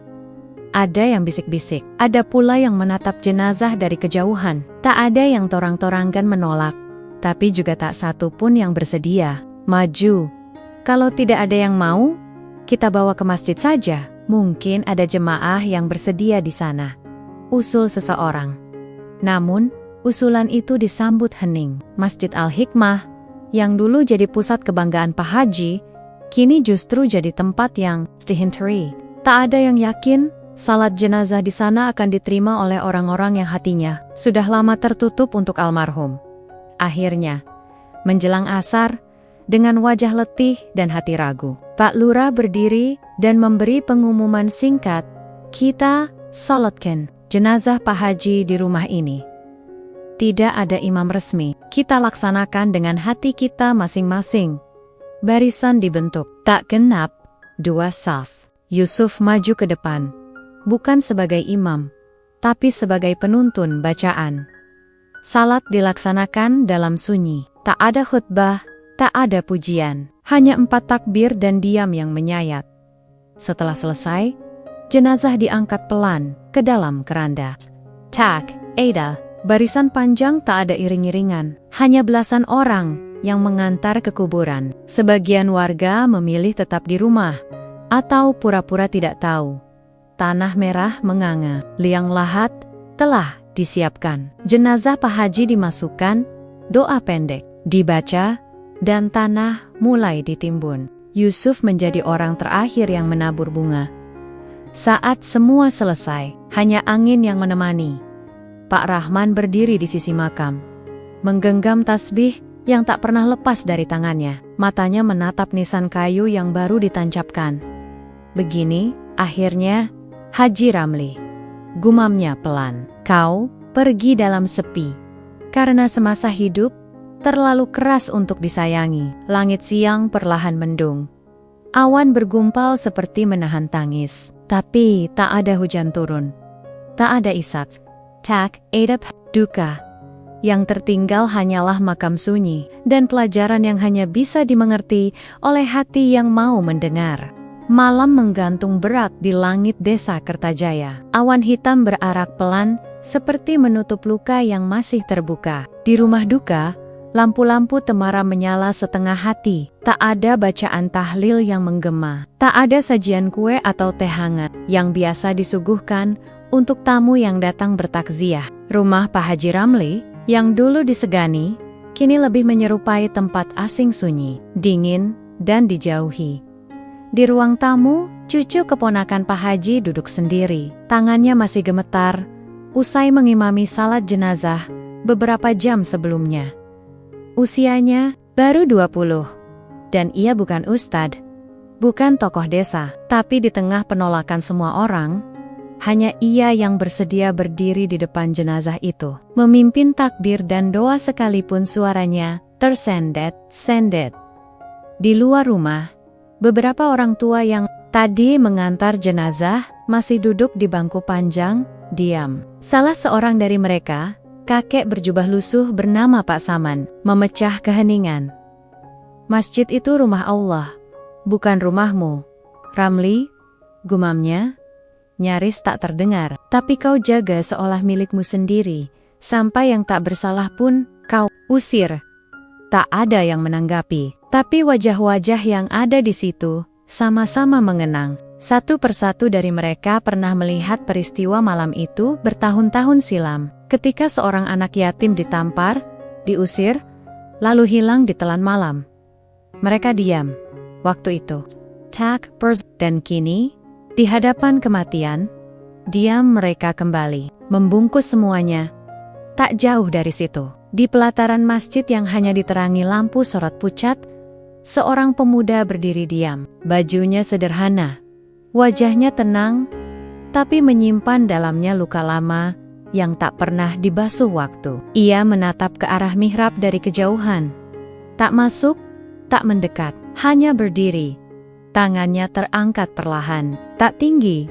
Ada yang bisik-bisik, ada pula yang menatap jenazah dari kejauhan. Tak ada yang torang-torangkan menolak, tapi juga tak satu pun yang bersedia maju. Kalau tidak ada yang mau, kita bawa ke masjid saja. Mungkin ada jemaah yang bersedia di sana, usul seseorang. Namun, usulan itu disambut hening. Masjid Al-Hikmah, yang dulu jadi pusat kebanggaan Pak Haji, kini justru jadi tempat yang dihindari. Tak ada yang yakin salat jenazah di sana akan diterima oleh orang-orang yang hatinya sudah lama tertutup untuk almarhum. Akhirnya, menjelang asar, dengan wajah letih dan hati ragu, Pak Lurah berdiri dan memberi pengumuman singkat, "Kita salatkan jenazah Pak Haji di rumah ini. Tidak ada imam resmi, kita laksanakan dengan hati kita masing-masing." Barisan dibentuk, tak genap, 2 saf. Yusuf maju ke depan, bukan sebagai imam, tapi sebagai penuntun bacaan. Salat dilaksanakan dalam sunyi, tak ada khutbah, tak ada pujian, hanya 4 takbir dan diam yang menyayat. Setelah selesai, jenazah diangkat pelan ke dalam keranda. Tak, Ada, barisan panjang tak ada iring-iringan, hanya belasan orang yang mengantar ke kuburan. Sebagian warga memilih tetap di rumah, atau pura-pura tidak tahu. Tanah merah menganga, liang lahat telah disiapkan. Jenazah Pak Haji dimasukkan, doa pendek dibaca, dan tanah mulai ditimbun. Yusuf menjadi orang terakhir yang menabur bunga. Saat semua selesai, hanya angin yang menemani. Pak Rahman berdiri di sisi makam, menggenggam tasbih yang tak pernah lepas dari tangannya. Matanya menatap nisan kayu yang baru ditancapkan. Begini, akhirnya, Haji Ramli. Gumamnya pelan, "Kau pergi dalam sepi. Karena semasa hidup, terlalu keras untuk disayangi." Langit siang perlahan mendung. Awan bergumpal seperti menahan tangis. Tapi tak ada hujan turun. Tak ada isak, tak ada duka. Yang tertinggal hanyalah makam sunyi dan pelajaran yang hanya bisa dimengerti oleh hati yang mau mendengar. Malam menggantung berat di langit desa Kertajaya. Awan hitam berarak pelan seperti menutup luka yang masih terbuka. Di rumah duka, lampu-lampu temara menyala setengah hati. Tak ada bacaan tahlil yang menggema. Tak ada sajian kue atau teh hangat yang biasa disuguhkan untuk tamu yang datang bertakziah. Rumah Pak Haji Ramli, yang dulu disegani, kini lebih menyerupai tempat asing sunyi, dingin, dan dijauhi. Di ruang tamu, cucu keponakan Pak Haji duduk sendiri. Tangannya masih gemetar, usai mengimami salat jenazah beberapa jam sebelumnya. Usianya baru 20, dan ia bukan ustadz, bukan tokoh desa. Tapi di tengah penolakan semua orang, hanya ia yang bersedia berdiri di depan jenazah itu, memimpin takbir dan doa sekalipun suaranya tersendet-sendet. Di luar rumah, beberapa orang tua yang tadi mengantar jenazah masih duduk di bangku panjang, diam. Salah seorang dari mereka, kakek berjubah lusuh bernama Pak Saman, memecah keheningan. "Masjid itu rumah Allah, bukan rumahmu, Ramli," gumamnya, nyaris tak terdengar. "Tapi kau jaga seolah milikmu sendiri, sampai yang tak bersalah pun kau usir." Tak ada yang menanggapi, tapi wajah-wajah yang ada di situ sama-sama mengenang. Satu persatu dari mereka pernah melihat peristiwa malam itu bertahun-tahun silam, ketika seorang anak yatim ditampar, diusir, lalu hilang di telan malam. Mereka diam waktu itu. Dan kini, di hadapan kematian, diam mereka kembali, membungkus semuanya. Tak jauh dari situ, di pelataran masjid yang hanya diterangi lampu sorot pucat, seorang pemuda berdiri diam. Bajunya sederhana, wajahnya tenang, tapi menyimpan dalamnya luka lama yang tak pernah dibasuh waktu. Ia menatap ke arah mihrab dari kejauhan. Tak masuk, tak mendekat, hanya berdiri. Tangannya terangkat perlahan, tak tinggi,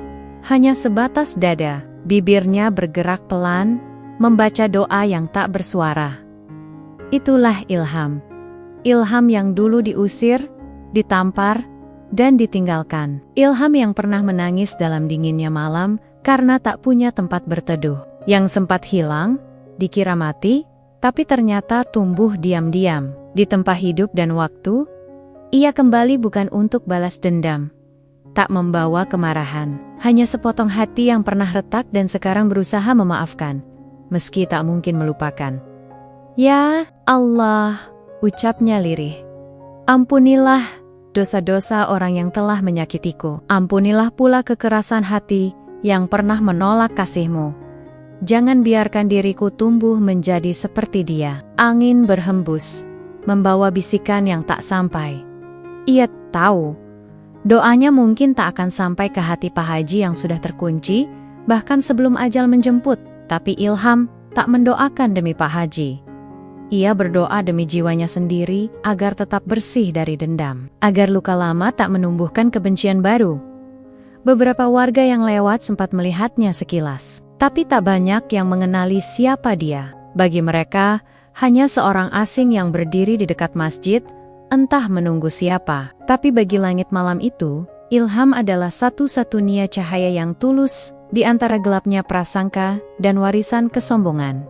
hanya sebatas dada. Bibirnya bergerak pelan, membaca doa yang tak bersuara. Itulah Ilham. Ilham yang dulu diusir, ditampar, dan ditinggalkan. Ilham yang pernah menangis dalam dinginnya malam karena tak punya tempat berteduh. Yang sempat hilang, dikira mati, tapi ternyata tumbuh diam-diam. Di tempat hidup dan waktu, ia kembali bukan untuk balas dendam. Tak membawa kemarahan, hanya sepotong hati yang pernah retak dan sekarang berusaha memaafkan, meski tak mungkin melupakan. Ya Allah, ucapnya lirih. Ampunilah dosa-dosa orang yang telah menyakitiku. Ampunilah pula kekerasan hati yang pernah menolak kasih-Mu. Jangan biarkan diriku tumbuh menjadi seperti dia. Angin berhembus, membawa bisikan yang tak sampai. Ia tahu, doanya mungkin tak akan sampai ke hati Pak Haji yang sudah terkunci, bahkan sebelum ajal menjemput. Tapi Ilham tak mendoakan demi Pak Haji. Ia berdoa demi jiwanya sendiri agar tetap bersih dari dendam, agar luka lama tak menumbuhkan kebencian baru. Beberapa warga yang lewat sempat melihatnya sekilas, tapi tak banyak yang mengenali siapa dia. Bagi mereka, hanya seorang asing yang berdiri di dekat masjid, entah menunggu siapa. Tapi bagi langit malam itu, Ilham adalah satu-satunya cahaya yang tulus di antara gelapnya prasangka dan warisan kesombongan.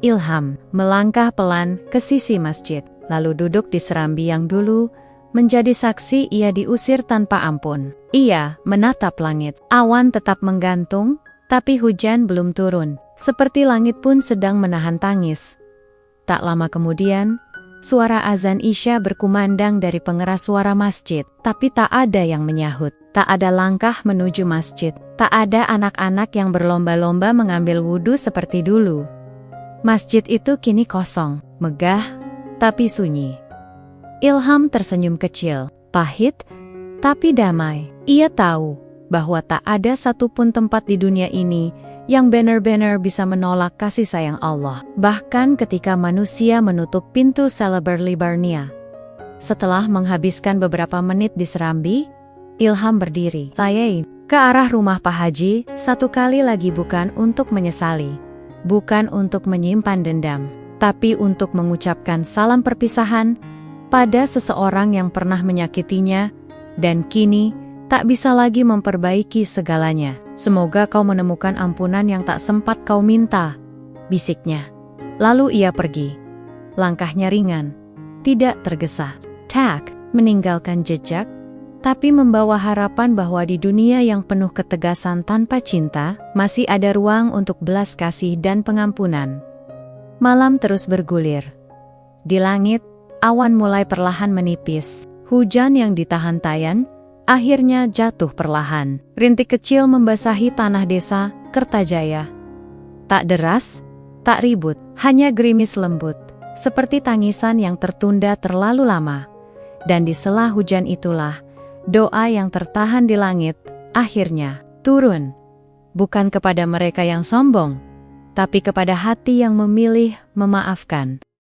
Ilham melangkah pelan ke sisi masjid, lalu duduk di serambi yang dulu menjadi saksi ia diusir tanpa ampun. Ia menatap langit. Awan tetap menggantung, tapi hujan belum turun. Seperti langit pun sedang menahan tangis. Tak lama kemudian, suara azan Isya berkumandang dari pengeras suara masjid, tapi tak ada yang menyahut. Tak ada langkah menuju masjid. Tak ada anak-anak yang berlomba-lomba mengambil wudhu seperti dulu. Masjid itu kini kosong, megah, tapi sunyi. Ilham tersenyum kecil, pahit, tapi damai. Ia tahu bahwa tak ada satupun tempat di dunia ini yang benar-benar bisa menolak kasih sayang Allah. Bahkan ketika manusia menutup pintu selebar-lebarnya. Setelah menghabiskan beberapa menit di serambi, Ilham berdiri. Saya ke arah rumah Pak Haji, satu kali lagi bukan untuk menyesali. Bukan untuk menyimpan dendam, tapi untuk mengucapkan salam perpisahan pada seseorang yang pernah menyakitinya, dan kini tak bisa lagi memperbaiki segalanya. Semoga kau menemukan ampunan yang tak sempat kau minta, bisiknya. Lalu ia pergi. Langkahnya ringan, tidak tergesa. Tak meninggalkan jejak, tapi membawa harapan bahwa di dunia yang penuh ketegasan tanpa cinta, masih ada ruang untuk belas kasih dan pengampunan. Malam terus bergulir. Di langit, awan mulai perlahan menipis. Hujan yang ditahan-tahan, akhirnya jatuh perlahan. Rintik kecil membasahi tanah desa Kertajaya. Tak deras, tak ribut, hanya gerimis lembut, seperti tangisan yang tertunda terlalu lama. Dan di sela hujan itulah, doa yang tertahan di langit, akhirnya turun. Bukan kepada mereka yang sombong, tapi kepada hati yang memilih memaafkan.